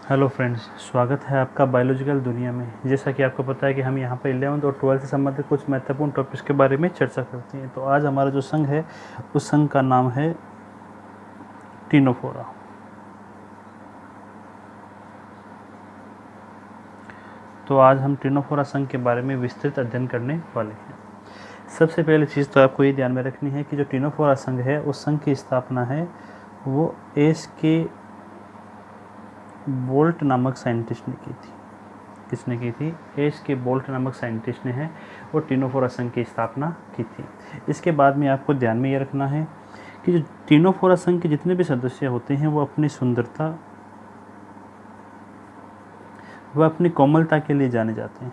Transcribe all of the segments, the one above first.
Hello friends, स्वागत है आपका बायोलॉजिकल दुनिया में। जैसा कि आपको पता है कि हम यहाँ पर 11th और 12th से संबंधित कुछ महत्वपूर्ण टॉपिक्स के बारे में चर्चा करते हैं। तो आज हमारा जो संघ है उस संघ का नाम है टिनोफोरा। तो आज हम टिनोफोरा संघ के बारे में विस्तृत अध्ययन करने वाले हैं। सबसे पहली चीज़ तो आपको ये ध्यान में रखनी है कि जो टिनोफोरा संघ है उस संघ की स्थापना है वो एस.के. बोल्ट नामक साइंटिस्ट ने की थी। किसने की थी? एस.के. बोल्ट नामक साइंटिस्ट ने है वो टिनोफोरा संघ की स्थापना की थी। इसके बाद में आपको ध्यान में ये रखना है कि जो टिनोफोरा संघ के जितने भी सदस्य होते हैं वो अपनी सुंदरता व अपनी कोमलता के लिए जाने जाते हैं।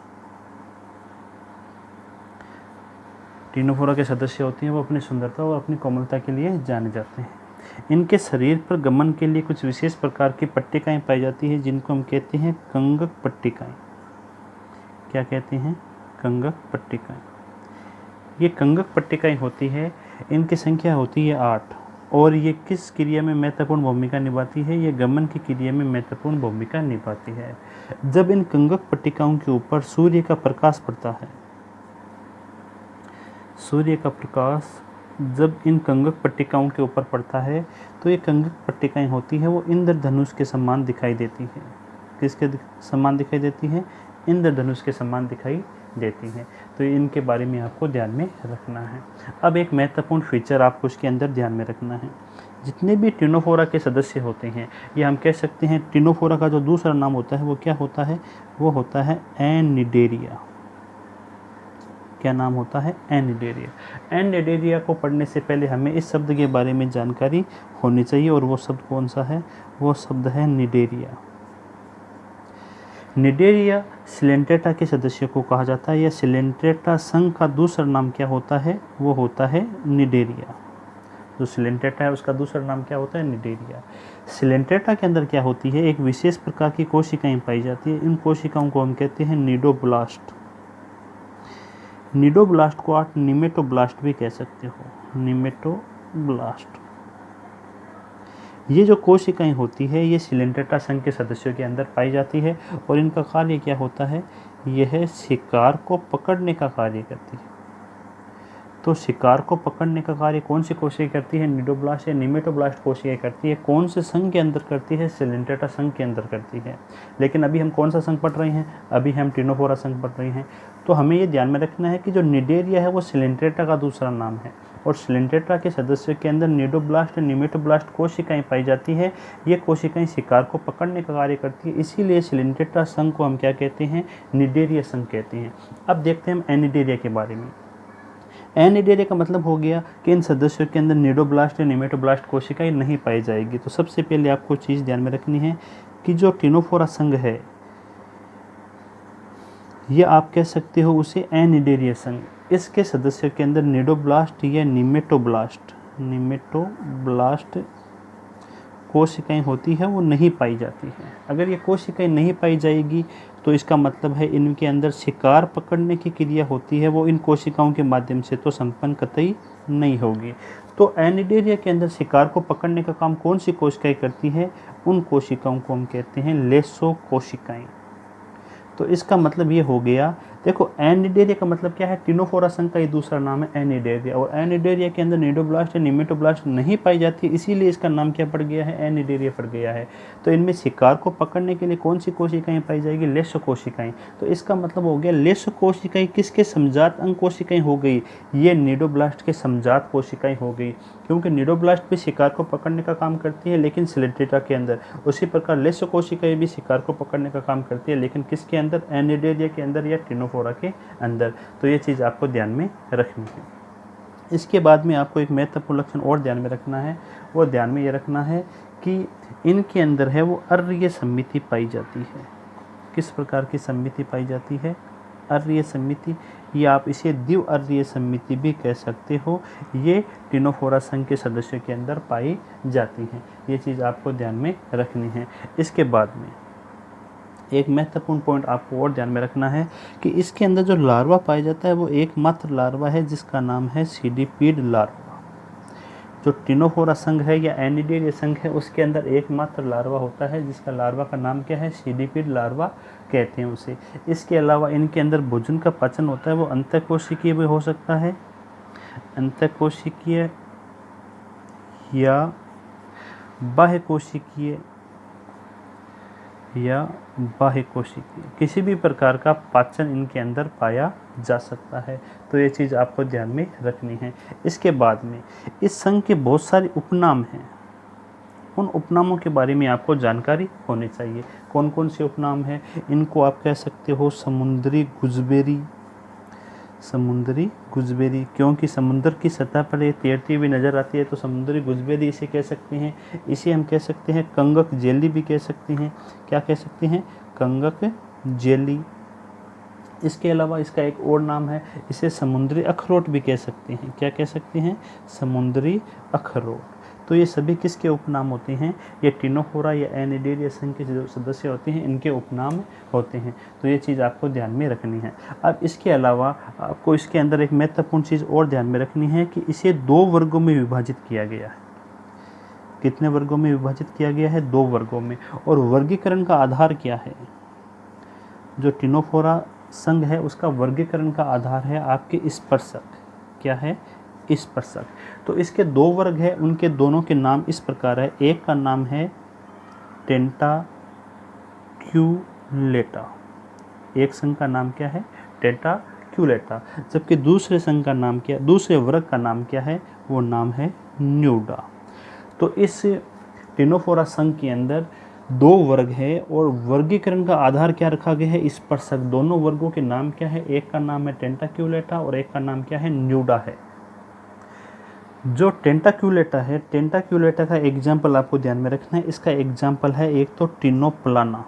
टिनोफोरा के सदस्य होते हैं वो अपनी सुंदरता और अपनी कोमलता के लिए जाने जाते हैं। इनके शरीर पर गमन के लिए कुछ विशेष प्रकार की पट्टिकाएं पाई जाती है जिनको हम कहते हैं कंगक पट्टिकाएं। क्या कहते हैं? कंगक पट्टिकाएं। ये कंगक पट्टिकाएं होती है, इनकी संख्या होती है 8 और ये किस क्रिया में महत्वपूर्ण भूमिका निभाती है? ये गमन की क्रिया में महत्वपूर्ण भूमिका निभाती है। जब इन कंगक पट्टिकाओं के ऊपर सूर्य का प्रकाश पड़ता है, सूर्य का प्रकाश जब इन कंगक पट्टिकाओं के ऊपर पड़ता है तो ये कंगक पट्टिकाएं होती है वो इंद्रधनुष के समान दिखाई देती हैं। किसके समान दिखाई देती हैं? इंद्रधनुष के समान दिखाई देती हैं। तो इनके बारे में आपको ध्यान में रखना है। अब एक महत्वपूर्ण फीचर आपको उसके अंदर ध्यान में रखना है। जितने भी टिनोफोरा के सदस्य होते हैं, ये हम कह सकते हैं टिनोफोरा का जो दूसरा नाम होता है वो क्या होता है? वो होता है एनिडेरिया। क्या नाम होता है? एनिडेरिया। एनिडेरिया को पढ़ने से पहले हमें इस शब्द के बारे में जानकारी होनी चाहिए और वो शब्द कौन सा है? वो शब्द है निडेरिया। निडेरिया सिलेंट्रेटा के सदस्यों को कहा जाता है या सिलेंट्रेटा संघ का दूसरा नाम क्या होता है? वो होता है निडेरिया। जो सिलेंट्रेटा है उसका दूसरा नाम क्या होता है? निडेरिया। सिलेंट्रेटा के अंदर क्या होती है? एक विशेष प्रकार की कोशिकाएं पाई जाती है। इन कोशिकाओं को हम कहते हैं निडोब्लास्ट। निडोब्लास्ट को आप निमेटोब्लास्ट भी कह सकते हो। निमेटोब्लास्ट। ये जो कोशिकाएं होती है ये सिलेंट्रेटा संघ के सदस्यों के अंदर पाई जाती है और इनका कार्य क्या होता है? यह शिकार को पकड़ने का कार्य करती है। तो शिकार को पकड़ने का कार्य कौन सी कोशिका करती है? निडोब्लास्ट या निमेटोब्लास्ट कोशिका करती है। कौन से संघ के अंदर करती है? सिलेंट्रेटा संघ के अंदर करती है। लेकिन अभी हम कौन सा संघ पढ़ रहे हैं? अभी हम टिनोफोरा संघ पढ़ रहे हैं। तो हमें ये ध्यान में रखना है कि जो निडेरिया है वो सिलेंट्रेटा का दूसरा नाम है और सिलेंट्रेटा के सदस्यों के अंदर निडोब्लास्ट और निमेटोब्लास्ट कोशिकाएं पाई जाती है। ये कोशिकाएं शिकार को पकड़ने का कार्य करती है, इसीलिए सिलेंट्रेटा संघ को हम क्या कहते हैं? निडेरिया संघ कहते हैं। अब देखते हैं हम एनिडेरिया के बारे में। एनिडेरिया का मतलब हो गया कि इन सदस्यों के अंदर निडोब्लास्ट या निमेटोब्लास्ट कोशिकाएं नहीं पाई जाएगी। तो सबसे पहले आपको चीज़ ध्यान में रखनी है कि जो टिनोफोरा संघ है ये आप कह सकते हो उसे एनिडेरिया संघ। इसके सदस्यों के अंदर निडोब्लास्ट या निमेटोब्लास्ट कोशिकाएं होती है वो नहीं पाई जाती हैं। अगर ये कोशिकाएं नहीं पाई जाएगी तो इसका मतलब है इनके अंदर शिकार पकड़ने की क्रिया होती है वो इन कोशिकाओं के माध्यम से तो संपन्न कतई नहीं होगी। तो एनिडेरिया के अंदर शिकार को पकड़ने का काम कौन सी कोशिकाएं करती हैं? उन कोशिकाओं को हम कहते हैं लेसो कोशिकाएं। तो इसका मतलब ये हो गया, देखो एनिडेरिया का मतलब क्या है? टिनोफोरा संघ का ये दूसरा नाम है एनिडेरिया और एनिडेरिया के अंदर निडोब्लास्ट या निमेटोब्लास्ट नहीं पाई जाती, इसीलिए इसका नाम क्या पड़ गया है? एनिडेरिया पड़ गया है। तो इनमें शिकार को पकड़ने के लिए कौन सी कोशिकाएं पाई जाएगी? लेसो कोशिकाएं। तो इसका मतलब हो गया लेसो कोशिकाएं किसके समजात अंग कोशिकाएं हो गई? ये निडोब्लास्ट के समजात कोशिकाएं हो गई, क्योंकि निडोब्लास्ट भी शिकार को पकड़ने का काम करती है लेकिन सिलेंट्रेटा के अंदर। उसी प्रकार लेसो कोशिकाएं भी शिकार को पकड़ने का काम करती है लेकिन किसके अंदर? एनिडेरिया के अंदर या टिनोफोरा के अंदर। तो ये चीज़ आपको ध्यान में रखनी है। इसके बाद में आपको एक महत्वपूर्ण लक्षण और ध्यान में रखना है। वो ध्यान में ये रखना है कि इनके अंदर है वो अर्रीय समिति पाई जाती है। किस प्रकार की समिति पाई जाती है? अर्रीय समिति, या आप इसे द्विअर्रीय समिति भी कह सकते हो। ये टिनोफोरा संघ के सदस्यों के अंदर पाई जाती हैं। ये चीज़ आपको ध्यान में रखनी है। इसके बाद में एक महत्वपूर्ण पॉइंट आपको और ध्यान में रखना है कि इसके अंदर जो लार्वा पाया जाता है वो एकमात्र लार्वा है जिसका नाम है सीडिपीड लार्वा। जो टिनोफोरा संघ है या एनिडेरिया संघ है उसके अंदर एकमात्र लार्वा होता है जिसका लार्वा का नाम क्या है, सीडिपिड लार्वा कहते हैं उसे। इसके अलावा इनके अंदर भोजन का पाचन होता है वो अंतःकोशिकीय भी हो सकता है, अंतःकोशिकीय या बाह्य कोशिकीय या बाह्य कोशिकीय, किसी भी प्रकार का पाचन इनके अंदर पाया जा सकता है। तो ये चीज़ आपको ध्यान में रखनी है। इसके बाद में इस संघ के बहुत सारे उपनाम हैं, उन उपनामों के बारे में आपको जानकारी होनी चाहिए। कौन कौन से उपनाम हैं? इनको आप कह सकते हो समुद्री गुजबेरी, समुद्री गुजबेरी, क्योंकि समुद्र की सतह पर ये तैरती हुई नज़र आती है तो समुद्री गुजबेरी इसे कह सकते हैं। इसे हम कह सकते हैं कंगक जेली भी कह सकते हैं। क्या कह सकते हैं? कंगक जेली। इसके अलावा इसका एक और नाम है, इसे समुद्री अखरोट भी कह सकते हैं। क्या कह सकते हैं? समुद्री अखरोट। तो ये सभी किसके उपनाम होते हैं? ये टिनोफोरा या एनिडेरिया संघ के जो सदस्य होते हैं इनके उपनाम होते हैं। तो ये चीज़ आपको ध्यान में रखनी है। अब इसके अलावा आपको इसके अंदर एक महत्वपूर्ण चीज़ और ध्यान में रखनी है कि इसे 2 वर्गों में विभाजित किया गया है। कितने वर्गों में विभाजित किया गया है? 2 वर्गों में। और वर्गीकरण का आधार क्या है? जो टिनोफोरा संघ है उसका वर्गीकरण का आधार है आपके स्पर्शक। क्या है? स्पर्शक। तो इसके 2 वर्ग है, उनके दोनों के नाम इस प्रकार है। एक का नाम है टेंटाक्यूलेटा, एक संघ का नाम क्या है? टेंटाक्यूलेटा। जबकि दूसरे संघ का नाम क्या, दूसरे वर्ग का नाम क्या है? वो नाम है न्यूडा। तो इस टिनोफोरा संघ के अंदर 2 वर्ग है और वर्गीकरण का आधार क्या रखा गया है? स्पर्शक। दोनों वर्गों के नाम क्या है? एक का नाम है टेंटाक्यूलेटा और एक का नाम क्या है? न्यूडा है। जो टेंटाक्यूलेटा है, टेंटाक्यूलेटा का एग्जाम्पल आपको ध्यान में रखना है। इसका एग्जाम्पल है एक तो टिनोप्लाना।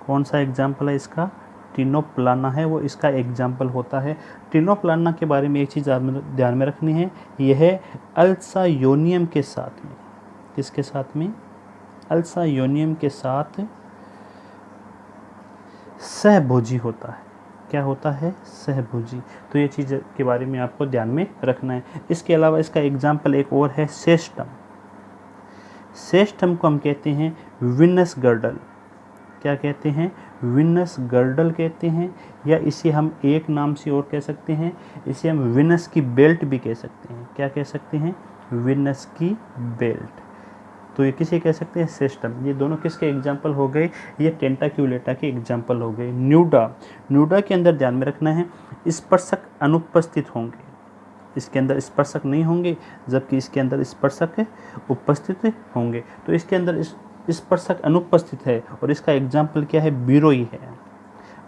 कौन सा एग्जाम्पल है इसका? टिनोप्लाना है वो इसका एग्जाम्पल होता है। टिनोप्लाना के बारे में एक चीज़ आप ध्यान में रखनी है, यह अल्सायोनियम के साथ में, किसके साथ में? अल्सायोनियम के साथ सहभोजी होता है। क्या होता है? सहभोजी। तो ये चीज़ के बारे में आपको ध्यान में रखना है। इसके अलावा इसका एग्जाम्पल एक और है सेस्टम। सेस्टम को हम कहते हैं विनस गर्डल। क्या कहते हैं? विनस गर्डल कहते हैं, या इसे हम एक नाम से और कह सकते हैं, इसे हम विनस की बेल्ट भी कह सकते हैं। क्या कह सकते हैं? विनस की बेल्ट। तो ये किसे कह सकते हैं? सिस्टम। ये दोनों किसके एग्जाम्पल हो गए? ये टेंटाक्यूलेटा के एग्जाम्पल हो गए। न्यूडा, न्यूडा के अंदर ध्यान में रखना है स्पर्शक अनुपस्थित होंगे, इसके अंदर स्पर्शक नहीं होंगे, जबकि इसके अंदर स्पर्शक उपस्थित होंगे। तो इसके अंदर स्पर्शक अनुपस्थित है और इसका एग्जाम्पल क्या है? बिरोई है।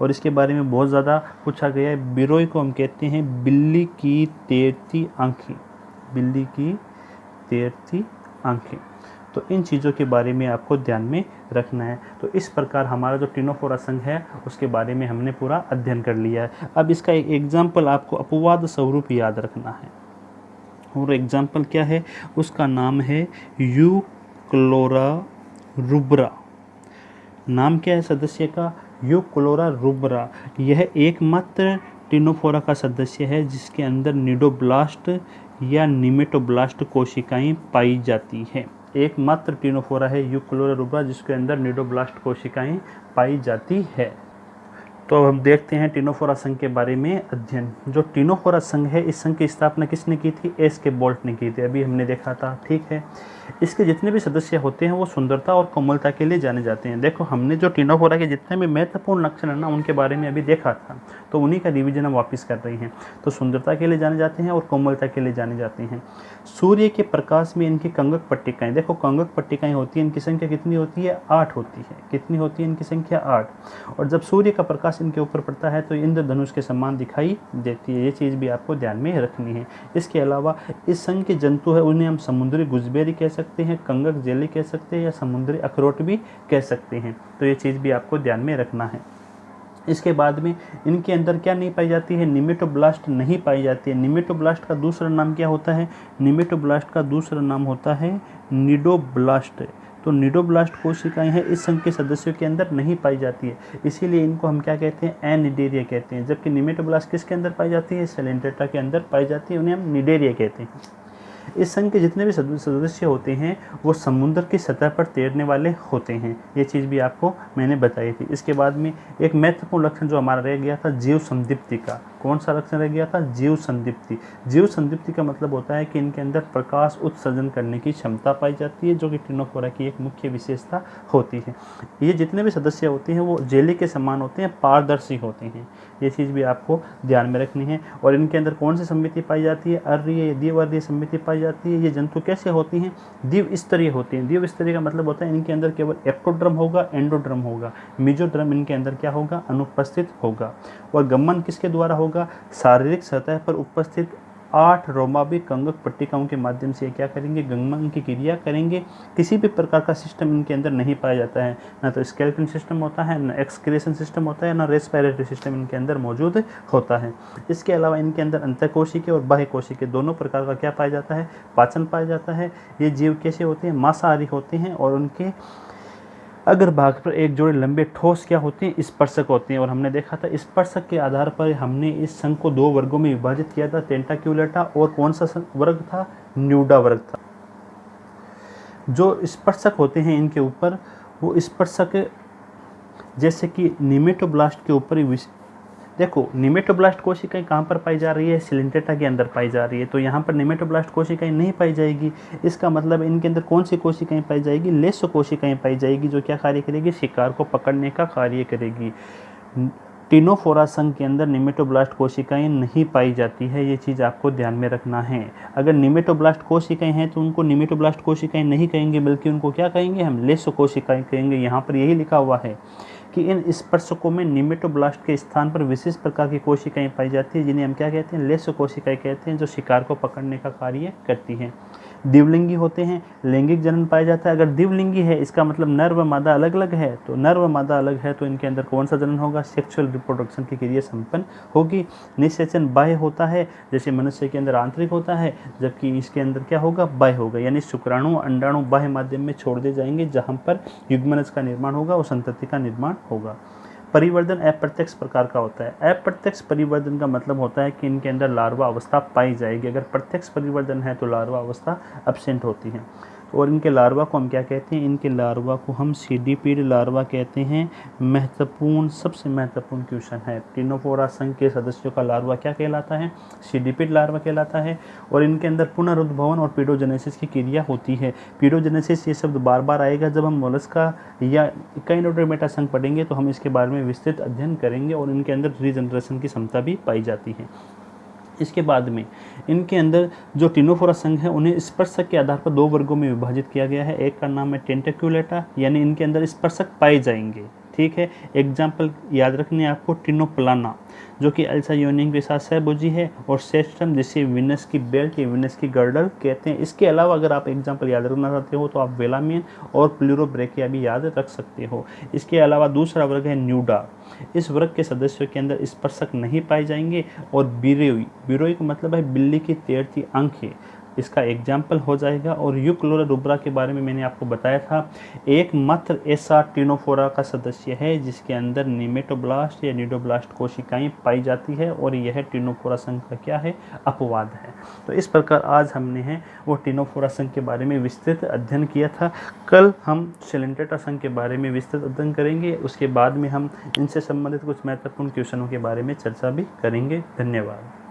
और इसके बारे में बहुत ज़्यादा पूछा गया है। बिरोई को हम कहते हैं बिल्ली की तैरती आँखें, बिल्ली की तैरती आँखें। तो इन चीज़ों के बारे में आपको ध्यान में रखना है। तो इस प्रकार हमारा जो टिनोफोरा संघ है उसके बारे में हमने पूरा अध्ययन कर लिया है। अब इसका एक एग्जाम्पल आपको अपवाद स्वरूप याद रखना है, और एग्जाम्पल क्या है? उसका नाम है यूक्लोरा रुब्रा। नाम क्या है सदस्य का? यूक्लोरा रुब्रा। यह एकमात्र टिनोफोरा का सदस्य है जिसके अंदर निडोब्लास्ट या निमेटोब्लास्ट कोशिकाएं पाई जाती है। एकमात्र टिनोफोरा है यूक्लोरा रुब्रा जिसके अंदर निडोब्लास्ट कोशिकाएं पाई जाती है। तो अब हम देखते हैं टिनोफोरा संघ के बारे में अध्ययन। जो टिनोफोरा संघ है, इस संघ की स्थापना किसने की थी? एस के बोल्ट ने की थी, अभी हमने देखा था। ठीक है, इसके जितने भी सदस्य होते हैं वो सुंदरता और कोमलता के लिए जाने जाते हैं। देखो हमने जो टिनोफोरा के जितने भी महत्वपूर्ण लक्षण है ना उनके बारे में अभी देखा था, तो उन्हीं का रिवीजन हम वापस कर रहे हैं। तो सुंदरता के लिए जाने जाते हैं और कोमलता के लिए जाने जाते हैं। सूर्य के प्रकाश में इनकी कंगक पट्टिकाएं, देखो कंगक पट्टिकाएं होती हैं, इनकी संख्या कितनी होती है? 8 होती है। कितनी होती है इनकी संख्या? 8। और जब सूर्य का प्रकाश इनके ऊपर पड़ता है तो इंद्रधनुष के समान दिखाई देती है। ये चीज़ भी आपको ध्यान में रखनी है। इसके अलावा इस संघ के जंतु है उन्हें हम समुद्री गुजबेरी कह सकते हैं, कंगक जेली कह सकते हैं, या समुद्री अखरोट भी कह सकते हैं। तो ये चीज़ भी आपको ध्यान में रखना है। इसके बाद में इनके अंदर क्या नहीं पाई जाती है? निमेटोब्लास्ट नहीं पाई जाती है। निमेटोब्लास्ट का दूसरा नाम क्या होता है? निमेटोब्लास्ट का दूसरा नाम होता है निडोब्लास्ट। तो निडोब्लास्ट कोशिकाएं हैं इस संघ के सदस्यों के अंदर नहीं पाई जाती है, इसीलिए इनको हम क्या कहते हैं? एनिडेरिया कहते हैं। जबकि निमेटोब्लास्ट किसके अंदर पाई जाती है? सेलेंट्रेटा के अंदर पाई जाती है, उन्हें हम निडेरिया कहते हैं। इस संघ के जितने भी सदस्य होते हैं वो समुद्र की सतह पर तैरने वाले होते हैं। ये चीज़ भी आपको मैंने बताई थी। इसके बाद में एक महत्वपूर्ण लक्षण जो हमारा रह गया था जीव संदीप्ति का। कौन सा लक्षण रह गया था? जीव संदीप्ति। जीव संदीप्ति का मतलब होता है कि इनके अंदर प्रकाश उत्सर्जन करने की क्षमता पाई जाती है, जो कि टिनोफोरा की एक मुख्य विशेषता होती है। ये जितने भी सदस्य होते हैं वो जेली के समान होते हैं, पारदर्शी होते हैं। ये चीज़ भी आपको ध्यान में रखनी है। और इनके अंदर कौन सी संमिति पाई जाती है? अर्रीय या द्विवर्गीय संमिति पाई जाती है। ये जंतु कैसे होती हैं? द्विस्तरीय होती हैं। द्विस्तरीय का मतलब होता है इनके अंदर केवल एक्टोड्रम होगा, एंडोड्रम होगा, मेसोड्रम इनके अंदर क्या होगा? अनुपस्थित होगा। और गमन किसके द्वारा होगा? शारीरिक सतह पर उपस्थित 8 रोमावी कंगक पट्टिकाओं के माध्यम से क्या करेंगे? गमन की क्रिया करेंगे। किसी भी प्रकार का सिस्टम इनके अंदर नहीं पाया जाता है, ना तो स्केलेटन सिस्टम होता है, ना एक्सक्रीशन सिस्टम होता है, ना रेस्पिरेटरी सिस्टम इनके अंदर मौजूद होता है। इसके अलावा इनके अंदर अंतःकोशिकीय और बाह्यकोशिकीय दोनों प्रकार का क्या पाया जाता है? पाचन पाया जाता है। ये जीव कैसे होते हैं? मांसाहारी होते हैं और उनके अगर भाग पर एक जोड़े लंबे ठोस क्या होते हैं? स्पर्शक होते हैं। और हमने देखा था स्पर्शक के आधार पर हमने इस संघ को 2 वर्गों में विभाजित किया था, टेंटाक्यूलेटा और कौन सा वर्ग था? न्यूडा वर्ग था। जो स्पर्शक होते हैं इनके ऊपर, वो स्पर्शक जैसे कि निमेटोब्लास्ट के ऊपर ही देखो, निमेटोब्लास्ट कोशिकाएं कहाँ पर पाई जा रही है? सिलेंटेटा के अंदर पाई जा रही है। तो यहाँ पर निमेटोब्लास्ट कोशिकाएं नहीं पाई जाएगी। इसका मतलब इनके अंदर कौन सी कोशिकाएं पाई जाएगी? लेसो कोशिकाएं पाई जाएगी, जो क्या कार्य करेगी? शिकार को पकड़ने का कार्य करेगी। टिनोफोरा संघ के अंदर निमेटोब्लास्ट कोशिकाएं नहीं पाई जाती है। ये चीज़ आपको ध्यान में रखना है। अगर निमेटोब्लास्ट कोशिकाएं हैं तो उनको निमेटोब्लास्ट कोशिकाएं नहीं कहेंगे, बल्कि उनको क्या कहेंगे? हम लेसो कोशिकाएं कहेंगे। यहाँ पर यही लिखा हुआ है कि इन स्पर्शकों में निमेटोब्लास्ट के स्थान पर विशेष प्रकार की कोशिकाएं पाई जाती है, जिन्हें हम क्या कहते हैं? लेसो कोशिकाएं कहते हैं, जो शिकार को पकड़ने का कार्य करती हैं। द्विलिंगी होते हैं, लैंगिक जनन पाया जाता है। अगर द्विलिंगी है इसका मतलब नर व मादा अलग अलग है, तो नर व मादा अलग है तो इनके अंदर कौन सा जनन होगा? सेक्सुअल रिप्रोडक्शन की क्रिया संपन्न होगी। निषेचन बाह्य होता है, जैसे मनुष्य के अंदर आंतरिक होता है, जबकि इसके अंदर क्या होगा? बाह्य होगा। यानी शुक्राणु अंडाणु बाह्य माध्यम में छोड़ दिए जाएंगे, जहाँ पर युग्मनज का निर्माण होगा और संतति का निर्माण होगा। परिवर्धन अप्रत्यक्ष प्रकार का होता है। अप्रत्यक्ष परिवर्धन का मतलब होता है कि इनके अंदर लार्वा अवस्था पाई जाएगी। अगर प्रत्यक्ष परिवर्धन है तो लार्वा अवस्था एब्सेंट होती है। और इनके लार्वा को हम क्या कहते हैं? इनके लार्वा को हम सीडिपिड लार्वा कहते हैं। महत्वपूर्ण, सबसे महत्वपूर्ण क्वेश्चन है, टिनोफोरा संघ के सदस्यों का लार्वा क्या कहलाता है? सीडिपिड लार्वा कहलाता है। और इनके अंदर पुनरुद्भवन और पीडोजेनेसिस की क्रिया होती है। पीडोजेनेसिस ये शब्द बार बार आएगा जब हम मोलस्का या इकाइनोडर्मेटा संघ पढ़ेंगे, तो हम इसके बारे में विस्तृत अध्ययन करेंगे। और इनके अंदर रीजनरेशन की क्षमता भी पाई जाती है। इसके बाद में इनके अंदर जो टिनोफोरा संघ है उन्हें स्पर्शक के आधार पर 2 वर्गों में विभाजित किया गया है। एक का नाम है टेंटाक्यूलेटा, यानी इनके अंदर स्पर्शक पाए जाएंगे। ठीक है, एग्जाम्पल याद रखने आपको, टिनोप्लाना जो कि अल्सा योनिंग के साथ सहभुजी है, और सेस्ट्रम जिसे विनस की बेल्ट या विनस की गर्डल कहते हैं। इसके अलावा अगर आप एग्जाम्पल याद रखना चाहते हो तो आप वेलामियन और प्लूरोब्रेकिया भी याद रख सकते हो। इसके अलावा दूसरा वर्ग है न्यूडा। इस वर्ग के सदस्यों के अंदर स्पर्शक नहीं पाए जाएंगे। और बिरोई, बिरोई का मतलब है बिल्ली की तैरती आंखें, इसका एग्जाम्पल हो जाएगा। और यूक्लोरा रुब्रा के बारे में मैंने आपको बताया था, एकमात्र ऐसा टिनोफोरा का सदस्य है जिसके अंदर निमेटोब्लास्ट या निडोब्लास्ट कोशिकाएं पाई जाती है, और यह टिनोफोरा संघ का क्या है? अपवाद है। तो इस प्रकार आज हमने है वो टिनोफोरा संघ के बारे में विस्तृत अध्ययन किया था। कल हम सिलेंटेटा संघ के बारे में विस्तृत अध्ययन करेंगे। उसके बाद में हम इनसे संबंधित कुछ महत्वपूर्ण क्वेश्चनों के बारे में चर्चा भी करेंगे। धन्यवाद।